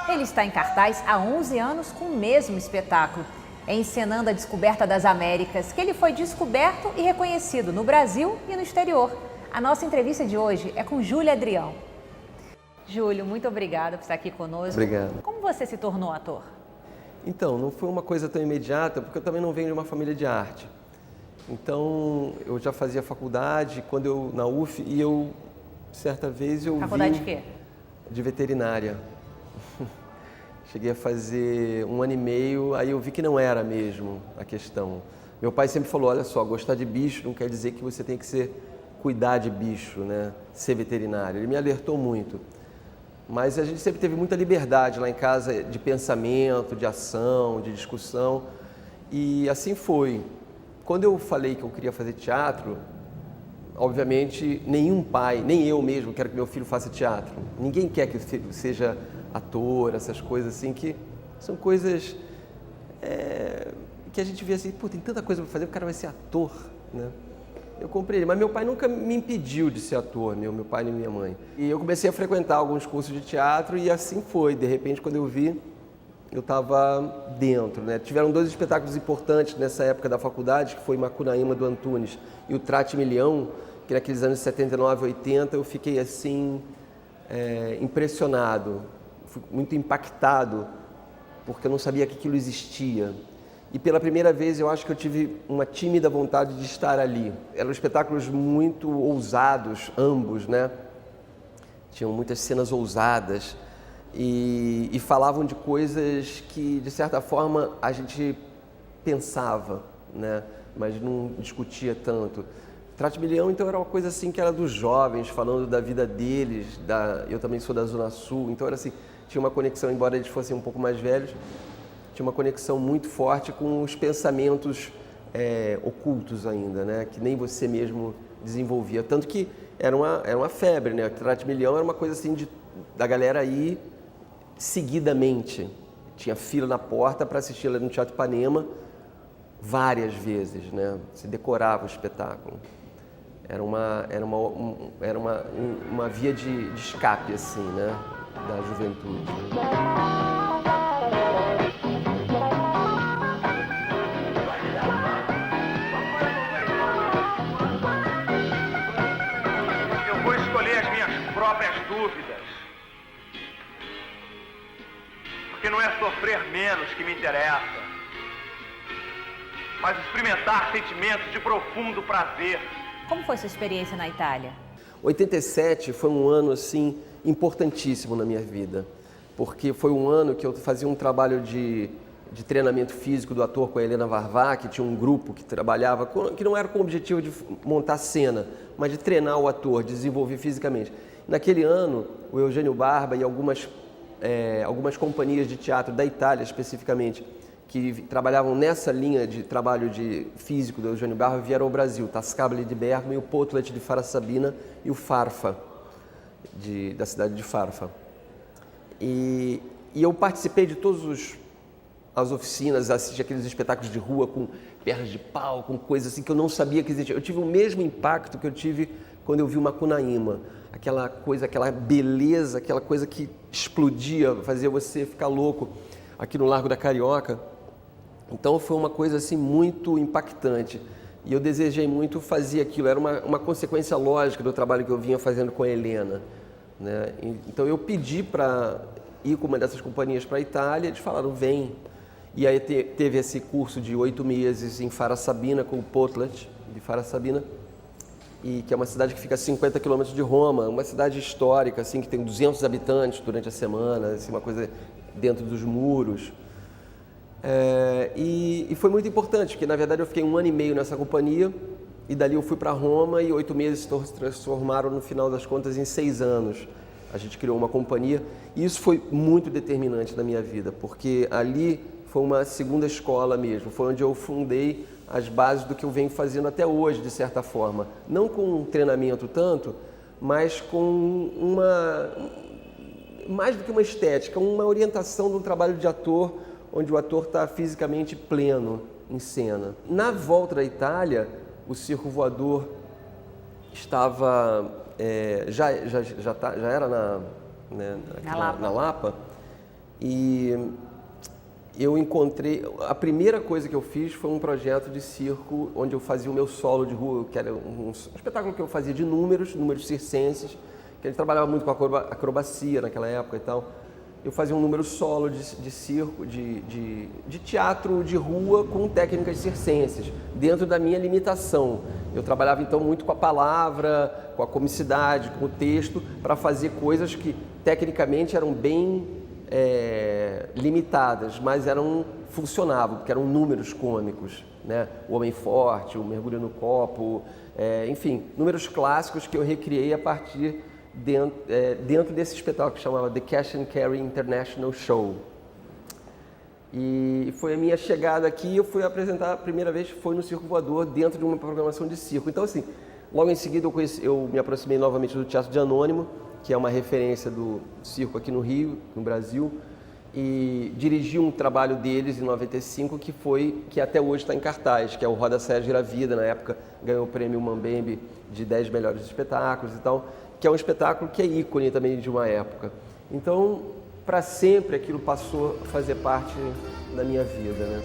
Ele está em cartaz há 11 anos com o mesmo espetáculo, encenando a descoberta das Américas, que ele foi descoberto e reconhecido no Brasil e no exterior. A nossa entrevista de hoje é com Júlio Adrião. Júlio, muito obrigada por estar aqui conosco. Obrigado. Como você se tornou ator? Então, não foi uma coisa tão imediata, porque eu também não venho de uma família de arte. Então, eu já fazia faculdade, na UF, e certa vez eu Faculdade vi... de quê? De veterinária. Cheguei a fazer 1 ano e meio, aí eu vi que não era mesmo a questão. Meu pai sempre falou, olha só, gostar de bicho não quer dizer que você tem que cuidar de bicho, né? Ser veterinário. Ele me alertou muito. Mas a gente sempre teve muita liberdade lá em casa de pensamento, de ação, de discussão. E assim foi. Quando eu falei que eu queria fazer teatro, obviamente nenhum pai, nem eu mesmo, quero que meu filho faça teatro. Ninguém quer que o filho seja ator, essas coisas assim, que são coisas que a gente vê assim, pô, tem tanta coisa para fazer, o cara vai ser ator, né? Eu comprei ele, mas meu pai nunca me impediu de ser ator, meu pai nem minha mãe. E eu comecei a frequentar alguns cursos de teatro e assim foi. De repente, quando eu vi, eu estava dentro, né? Tiveram 2 espetáculos importantes nessa época da faculdade, que foi Macunaíma do Antunes e o Trate-Milhão, que naqueles anos 79, 80, eu fiquei assim, impressionado, fui muito impactado, porque eu não sabia que aquilo existia. E pela primeira vez eu acho que eu tive uma tímida vontade de estar ali. Eram espetáculos muito ousados, ambos, né? Tinham muitas cenas ousadas e falavam de coisas que, de certa forma, a gente pensava, né? Mas não discutia tanto. Trate-Milhão, então, era uma coisa assim que era dos jovens, falando da vida deles. Eu também sou da Zona Sul, então era assim, tinha uma conexão, embora eles fossem um pouco mais velhos, tinha uma conexão muito forte com os pensamentos ocultos ainda, né? Que nem você mesmo desenvolvia. Tanto que era uma febre, né? O Trate-Milhão era uma coisa assim da galera ir seguidamente. Tinha fila na porta para assistir lá no Teatro Ipanema várias vezes, né? Se decorava o espetáculo. Era uma via de escape, assim, né? Da juventude. Dúvidas, porque não é sofrer menos que me interessa, mas experimentar sentimentos de profundo prazer. Como foi sua experiência na Itália? 87 foi um ano assim importantíssimo na minha vida, porque foi um ano que eu fazia um trabalho de treinamento físico do ator com a Helena Varvá, que tinha um grupo que trabalhava, que não era com o objetivo de montar cena, mas de treinar o ator, de desenvolver fisicamente. Naquele ano, o Eugênio Barba e algumas companhias de teatro da Itália, especificamente, que trabalhavam nessa linha de trabalho de físico do Eugênio Barba, vieram ao Brasil. Tascabile di Bergamo e o Potlet de Farasabina e o Farfa, da cidade de Farfa. E eu participei de todas as oficinas, assisti aqueles espetáculos de rua com pernas de pau, com coisas assim que eu não sabia que existia. Eu tive o mesmo impacto que eu tive quando eu vi o Macunaíma. Aquela coisa, aquela beleza, aquela coisa que explodia, fazia você ficar louco aqui no Largo da Carioca. Então foi uma coisa assim muito impactante e eu desejei muito fazer aquilo, era uma consequência lógica do trabalho que eu vinha fazendo com a Helena, né? Então eu pedi para ir com uma dessas companhias para a Itália, eles falaram, vem. E aí teve esse curso de 8 meses em Farasabina com o Potlet de Farasabina, e que é uma cidade que fica a 50 quilômetros de Roma, uma cidade histórica, assim, que tem 200 habitantes durante a semana, assim, uma coisa dentro dos muros. E foi muito importante, porque na verdade eu fiquei 1 ano e meio nessa companhia, e dali eu fui para Roma e 8 meses se transformaram no final das contas em 6 anos. A gente criou uma companhia e isso foi muito determinante na minha vida, porque ali foi uma segunda escola mesmo, foi onde eu fundei as bases do que eu venho fazendo até hoje, de certa forma. Não com um treinamento tanto, mas com mais do que uma estética, uma orientação de um trabalho de ator, onde o ator está fisicamente pleno em cena. Na volta da Itália, o Circo Voador estava, já era na Lapa, e eu encontrei, a primeira coisa que eu fiz foi um projeto de circo, onde eu fazia o meu solo de rua, que era um espetáculo que eu fazia de números circenses, que a gente trabalhava muito com acrobacia naquela época e tal. Eu fazia um número solo de circo, de teatro de rua com técnicas circenses, dentro da minha limitação. Eu trabalhava então muito com a palavra, com a comicidade, com o texto, para fazer coisas que tecnicamente eram bem limitadas, mas funcionavam, porque eram números cômicos, né? O Homem Forte, o Mergulho no Copo, enfim, números clássicos que eu recriei a partir dentro desse espetáculo que chamava The Cash and Carry International Show. E foi a minha chegada aqui, eu fui apresentar a primeira vez, foi no Circo Voador, dentro de uma programação de circo. Então assim, logo em seguida eu me aproximei novamente do Teatro de Anônimo, que é uma referência do circo aqui no Rio, no Brasil, e dirigi um trabalho deles em 95 que até hoje está em cartaz, que é o Roda Saia Gira Vida. Na época ganhou o prêmio Mambembe de 10 melhores espetáculos e tal, que é um espetáculo que é ícone também de uma época. Então, para sempre aquilo passou a fazer parte da minha vida, né?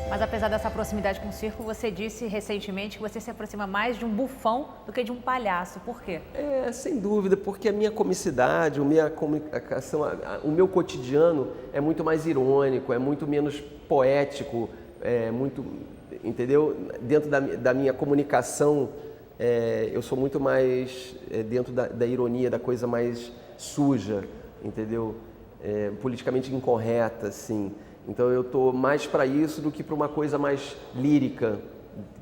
Mas apesar dessa proximidade com o circo, você disse recentemente que você se aproxima mais de um bufão do que de um palhaço. Por quê? Sem dúvida, porque a minha comicidade, a minha comunicação, o meu cotidiano é muito mais irônico, é muito menos poético, entendeu? Dentro da minha comunicação, eu sou muito mais dentro da ironia, da coisa mais suja, entendeu? Politicamente incorreta, assim. Então eu estou mais para isso do que para uma coisa mais lírica,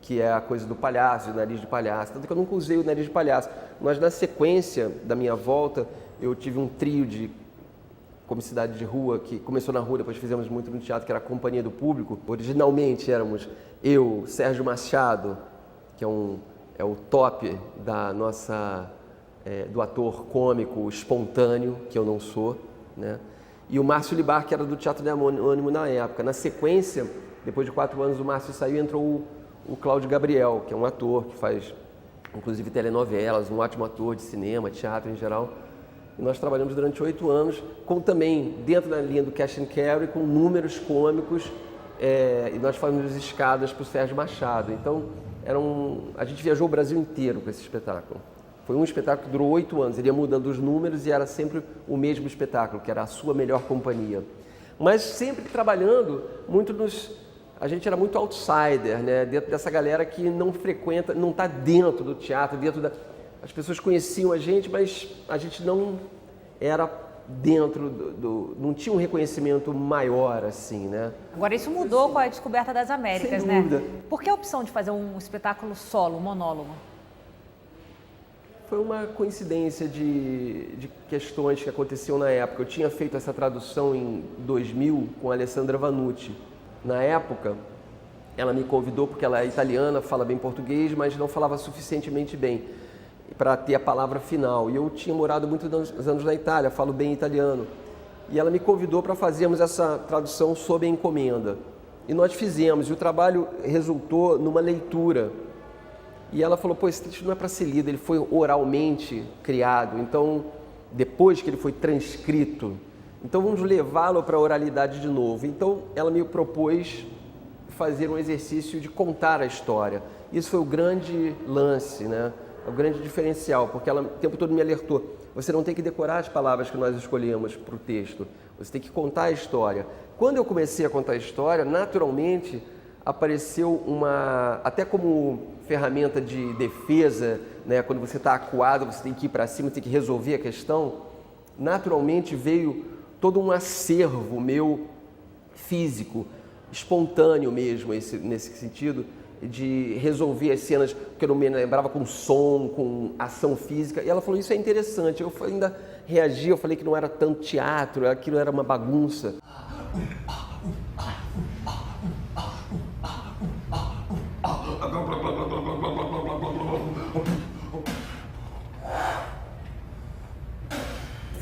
que é a coisa do palhaço, do nariz de palhaço. Tanto que eu nunca usei o nariz de palhaço. Mas na sequência da minha volta, eu tive um trio de comicidade de rua, que começou na rua, depois fizemos muito no teatro, que era a Companhia do Público. Originalmente éramos eu, Sérgio Machado, que é o top da nossa, do ator cômico espontâneo, que eu não sou, né? E o Márcio Libar, que era do Teatro de Anônimo na época. Na sequência, depois de 4 anos, o Márcio saiu e entrou o Cláudio Gabriel, que é um ator que faz, inclusive, telenovelas, um ótimo ator de cinema, teatro em geral. E nós trabalhamos durante 8 anos, também dentro da linha do Cash and Carry, com números cômicos, e nós fazíamos escadas para o Sérgio Machado. Então, a gente viajou o Brasil inteiro com esse espetáculo. Foi um espetáculo que durou 8 anos, ele ia mudando os números e era sempre o mesmo espetáculo, que era A Sua Melhor Companhia. Mas sempre trabalhando muito a gente era muito outsider, né? Dentro dessa galera que não frequenta, não está dentro do teatro, as pessoas conheciam a gente, mas a gente não era dentro não tinha um reconhecimento maior, assim, né? Agora isso mudou com a descoberta das Américas, Sem né? dúvida. Por que a opção de fazer um espetáculo solo, um monólogo? Foi uma coincidência de questões que aconteciam na época. Eu tinha feito essa tradução em 2000 com a Alessandra Vanucci. Na época, ela me convidou porque ela é italiana, fala bem português, mas não falava suficientemente bem para ter a palavra final. E eu tinha morado muitos anos na Itália, falo bem italiano. E ela me convidou para fazermos essa tradução sob encomenda. E nós fizemos, e o trabalho resultou numa leitura. E ela falou, esse texto não é para ser lido, ele foi oralmente criado, então, depois que ele foi transcrito, então vamos levá-lo para a oralidade de novo. Então, ela me propôs fazer um exercício de contar a história. Isso foi o grande lance, né? O grande diferencial, porque ela o tempo todo me alertou, você não tem que decorar as palavras que nós escolhemos para o texto, você tem que contar a história. Quando eu comecei a contar a história, naturalmente, apareceu até como ferramenta de defesa, né? Quando você está acuado, você tem que ir para cima, tem que resolver a questão. Naturalmente veio todo um acervo meu físico, espontâneo mesmo, nesse sentido, de resolver as cenas que eu não me lembrava com som, com ação física. E ela falou, isso é interessante. Eu ainda reagi, eu falei que não era tanto teatro, aquilo era uma bagunça.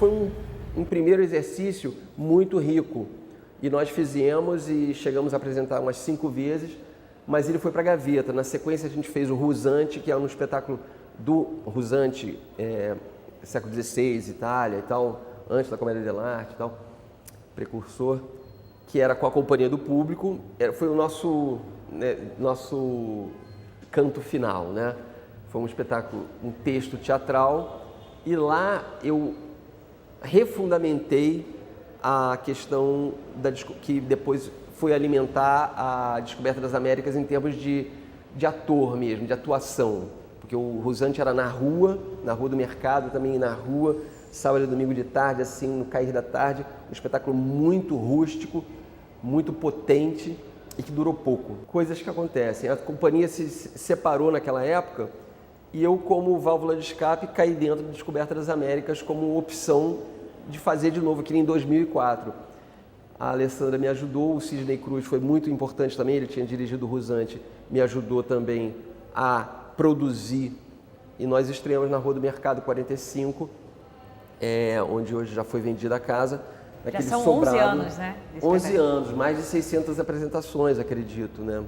foi um primeiro exercício muito rico. E nós fizemos e chegamos a apresentar umas 5 vezes, mas ele foi para a gaveta. Na sequência a gente fez o Rusante, que é um espetáculo do Rusante, século XVI, Itália e tal, antes da Comédia dell'arte e tal, precursor, que era com a companhia do público. Foi o nosso canto final, né? Foi um espetáculo, um texto teatral, e lá eu refundamentei a questão que depois foi alimentar a Descoberta das Américas em termos de ator mesmo, de atuação. Porque o Rusante era na rua do mercado, também na rua, sábado e domingo de tarde, assim, no cair da tarde, um espetáculo muito rústico, muito potente e que durou pouco. Coisas que acontecem. A companhia se separou naquela época e eu, como válvula de escape, caí dentro da Descoberta das Américas como opção de fazer de novo, aqui em 2004. A Alessandra me ajudou, o Sidney Cruz foi muito importante também, ele tinha dirigido o Rusante, me ajudou também a produzir, e nós estreamos na Rua do Mercado 45, onde hoje já foi vendida a casa. Já são 11 anos, né? 11 anos, mais de 600 apresentações, acredito, né?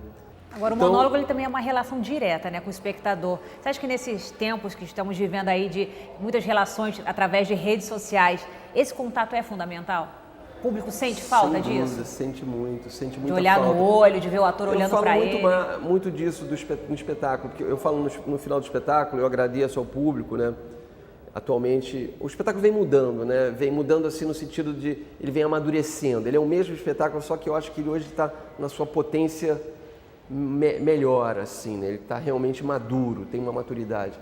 Agora, o monólogo ele também é uma relação direta, né, com o espectador. Você acha que nesses tempos que estamos vivendo aí de muitas relações através de redes sociais, esse contato é fundamental? O público sente falta disso? Sente muito falta. De olhar no olho, de ver o ator olhando para ele. Eu falo muito disso no espetáculo, porque eu falo no final do espetáculo, eu agradeço ao público, né? Atualmente, o espetáculo vem mudando, né? Vem mudando assim no sentido de ele vem amadurecendo. Ele é o mesmo espetáculo, só que eu acho que ele hoje está na sua potência melhor, assim, né? Ele está realmente maduro, tem uma maturidade.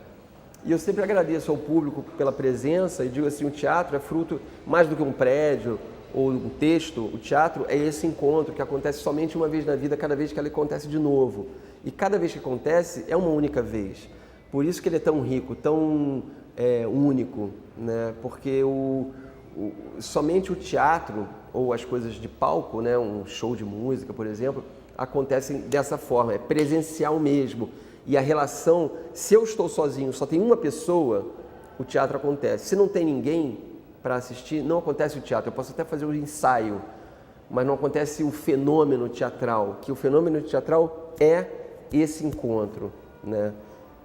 E eu sempre agradeço ao público pela presença e digo assim, o teatro é fruto mais do que um prédio ou um texto. O teatro é esse encontro que acontece somente uma vez na vida, cada vez que ele acontece de novo. E cada vez que acontece é uma única vez. Por isso que ele é tão rico, tão único, né? Porque somente o teatro ou as coisas de palco, né? Um show de música, por exemplo, acontecem dessa forma, é presencial mesmo. E a relação, se eu estou sozinho, só tem uma pessoa, o teatro acontece. Se não tem ninguém para assistir, não acontece o teatro. Eu posso até fazer um ensaio, mas não acontece o fenômeno teatral, que o fenômeno teatral é esse encontro, né?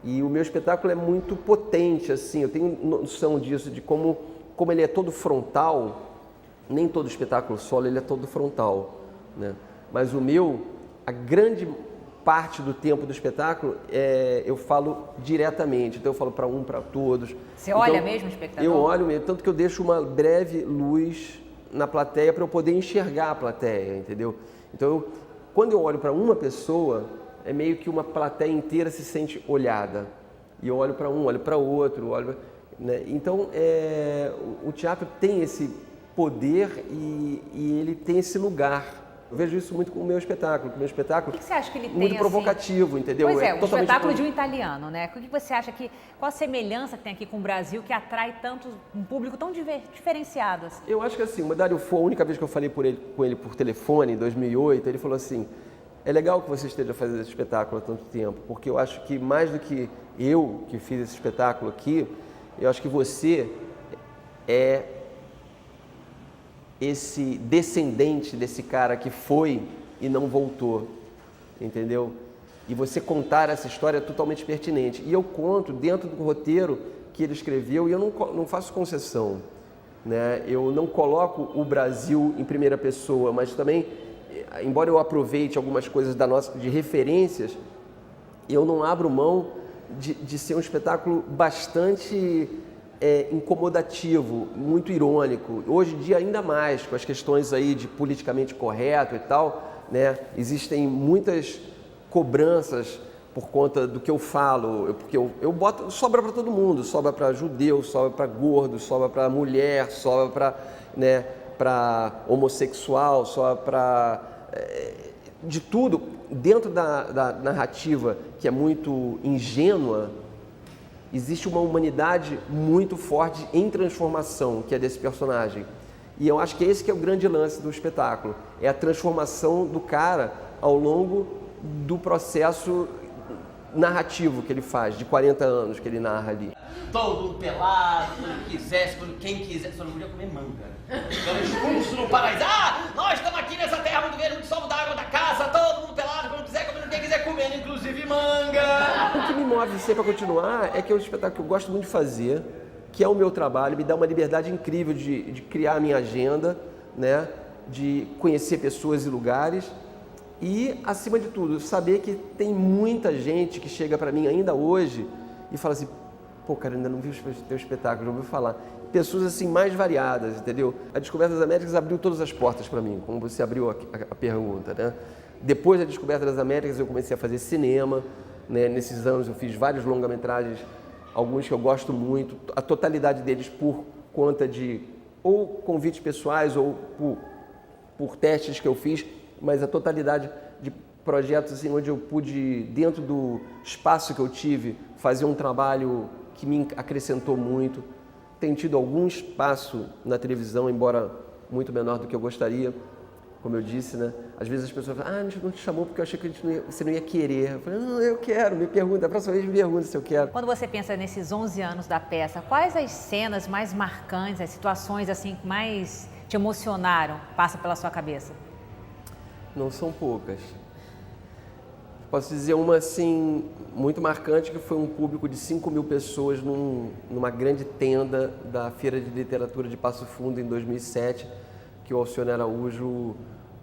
E o meu espetáculo é muito potente, assim, eu tenho noção disso, de como ele é todo frontal. Nem todo espetáculo solo ele é todo frontal, né? Mas o meu, a grande parte do tempo do espetáculo, eu falo diretamente, então eu falo para todos. Você olha mesmo o espectador? Eu olho mesmo, tanto que eu deixo uma breve luz na plateia para eu poder enxergar a plateia, entendeu? Então, quando eu olho para uma pessoa, é meio que uma plateia inteira se sente olhada. E eu olho para um, olho para outro, né? Então, o teatro tem esse poder e ele tem esse lugar. Eu vejo isso muito com o meu espetáculo. O que você acha que ele tem, muito provocativo, assim? Entendeu? Pois o espetáculo de um italiano, né? O que você acha qual a semelhança que tem aqui com o Brasil que atrai tanto um público tão diferenciado? Assim? Eu acho que assim, o Dario Fo, a única vez que eu falei com ele por telefone, em 2008, ele falou assim, é legal que você esteja fazendo esse espetáculo há tanto tempo, porque eu acho que mais do que eu que fiz esse espetáculo aqui, eu acho que você é esse descendente desse cara que foi e não voltou, entendeu? E você contar essa história é totalmente pertinente. E eu conto dentro do roteiro que ele escreveu e eu não faço concessão, né? Eu não coloco o Brasil em primeira pessoa, mas também, embora eu aproveite algumas coisas de referências, eu não abro mão de ser um espetáculo bastante incomodativo, muito irônico. Hoje em dia ainda mais, com as questões aí de politicamente correto e tal, né? Existem muitas cobranças por conta do que eu falo, porque eu boto, sobra para todo mundo, sobra para judeu, sobra para gordo, sobra para mulher, sobra para, né, para homossexual, sobra para de tudo. Dentro da narrativa que é muito ingênua, existe uma humanidade muito forte em transformação, que é desse personagem. E eu acho que esse que é o grande lance do espetáculo, é a transformação do cara ao longo do processo narrativo que ele faz, de 40 anos que ele narra ali. todo mundo pelado, quando quisesse, quando quem quisesse, só não podia comer manga. Era expulso no paraíso. Nós estamos aqui nessa terra muito verde, muito sol, da água da casa, todo mundo pelado, quando quiser, comendo quem quiser comendo, inclusive manga. O que me move sempre a continuar é que é um espetáculo que eu gosto muito de fazer, que é o meu trabalho, me dá uma liberdade incrível de criar a minha agenda, né? De conhecer pessoas e lugares e, acima de tudo, saber que tem muita gente que chega para mim ainda hoje e fala assim, pô, cara, ainda não vi o teu espetáculo, já ouviu falar. Pessoas assim mais variadas, entendeu? A Descoberta das Américas abriu todas as portas para mim, como você abriu a pergunta, né? Depois da Descoberta das Américas eu comecei a fazer cinema, né? Nesses anos eu fiz vários longa-metragens, alguns que eu gosto muito, a totalidade deles por conta de ou convites pessoais ou por testes que eu fiz, mas a totalidade de projetos assim, onde eu pude, dentro do espaço que eu tive, fazer um trabalho que me acrescentou muito. Tem tido algum espaço na televisão, embora muito menor do que eu gostaria, como eu disse, né? Às vezes as pessoas falam, a gente não te chamou porque eu achei que você não ia querer. Eu falei, não, eu quero, me pergunta, a próxima vez me pergunta se eu quero. Quando você pensa nesses 11 anos da peça, quais as cenas mais marcantes, as situações assim que mais te emocionaram, passa pela sua cabeça? Não são poucas. Posso dizer uma assim, muito marcante, que foi um público de 5.000 pessoas numa grande tenda da Feira de Literatura de Passo Fundo em 2007, que o Alcione Araújo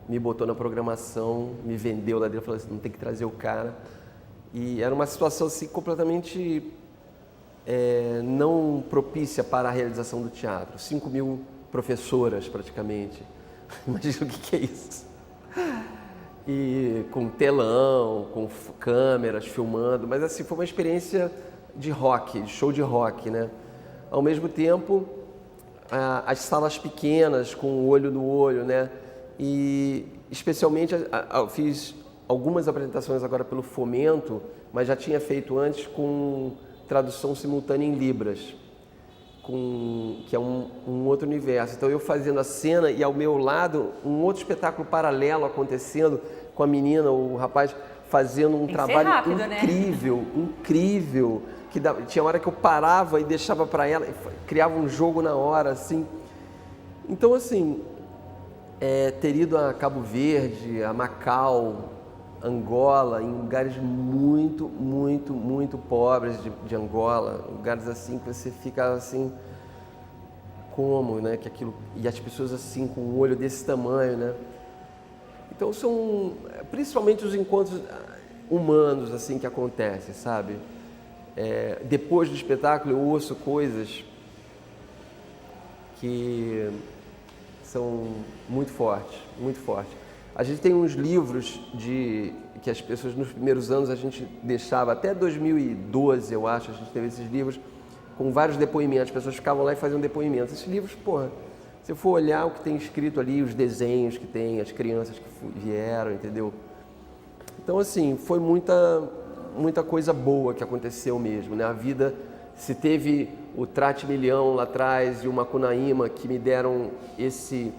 me botou na programação, me vendeu lá dentro, falou assim, não tem que trazer o cara. E era uma situação assim completamente não propícia para a realização do teatro. 5.000 professoras praticamente. Imagina o que é isso. E com telão, com câmeras filmando, mas assim, foi uma experiência de rock, de show de rock, né? Ao mesmo tempo, as salas pequenas, com o olho no olho, né? E especialmente, eu fiz algumas apresentações agora pelo Fomento, mas já tinha feito antes com tradução simultânea em Libras, que é um outro universo. Então eu fazendo a cena e ao meu lado um outro espetáculo paralelo acontecendo com a menina, o rapaz fazendo um trabalho rápido, incrível, né? Incrível. Tinha hora que eu parava e deixava para ela, criava um jogo na hora, assim. Então, assim, ter ido a Cabo Verde, a Macau, Angola, em lugares muito, muito, muito pobres de Angola, lugares assim que você fica assim, como, né, que aquilo, e as pessoas assim com um olho desse tamanho, né? Então são principalmente os encontros humanos assim que acontecem, sabe? Depois do espetáculo eu ouço coisas que são muito fortes, muito fortes. A gente tem uns livros que as pessoas nos primeiros anos a gente deixava, até 2012 eu acho, a gente teve esses livros com vários depoimentos, as pessoas ficavam lá e faziam depoimentos. Esses livros, porra, se eu for olhar o que tem escrito ali, os desenhos que tem, as crianças que vieram, entendeu? Então assim, foi muita coisa boa que aconteceu mesmo, né? A vida, se teve o Trate Milhão lá atrás e o Macunaíma que me deram esse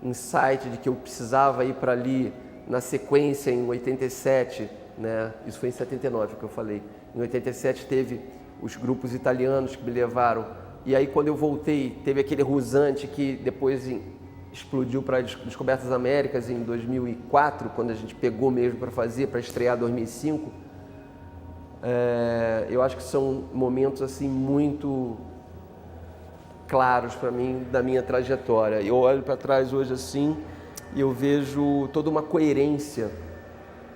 insight de que eu precisava ir para ali na sequência em 87, né? Isso foi em 79 que eu falei. Em 87 teve os grupos italianos que me levaram. E aí quando eu voltei, teve aquele Rusante que depois explodiu para Descobertas Américas em 2004, quando a gente pegou mesmo para fazer, para estrear em 2005. Eu acho que são momentos assim muito claros para mim da minha trajetória. Eu olho para trás hoje assim e eu vejo toda uma coerência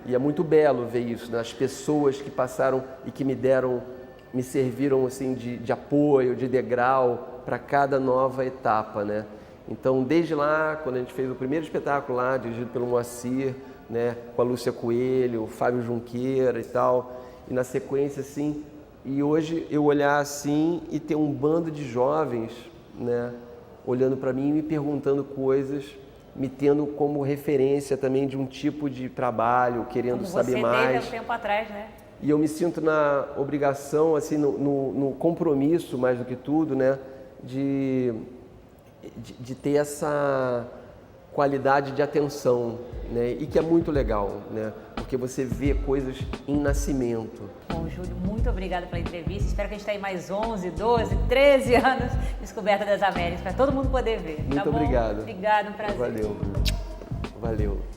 e é muito belo ver isso, né? As pessoas que passaram e que me serviram assim de apoio, de degrau para cada nova etapa, né? Então desde lá, quando a gente fez o primeiro espetáculo lá, dirigido pelo Moacir, né, com a Lúcia Coelho, o Fábio Junqueira e tal, e na sequência assim, e hoje eu olhar assim e ter um bando de jovens, né, olhando para mim e me perguntando coisas, me tendo como referência também de um tipo de trabalho, querendo saber mais. Como você teve há um tempo atrás, né? E eu me sinto na obrigação, assim, no compromisso, mais do que tudo, né, de ter essa qualidade de atenção, né? E que é muito legal, né? Porque você vê coisas em nascimento. Bom, Júlio, muito obrigada pela entrevista. Espero que a gente tenha mais 11, 12, 13 anos de Descoberta das Américas, para todo mundo poder ver. Muito tá bom? obrigado. Obrigado, um prazer. Valeu.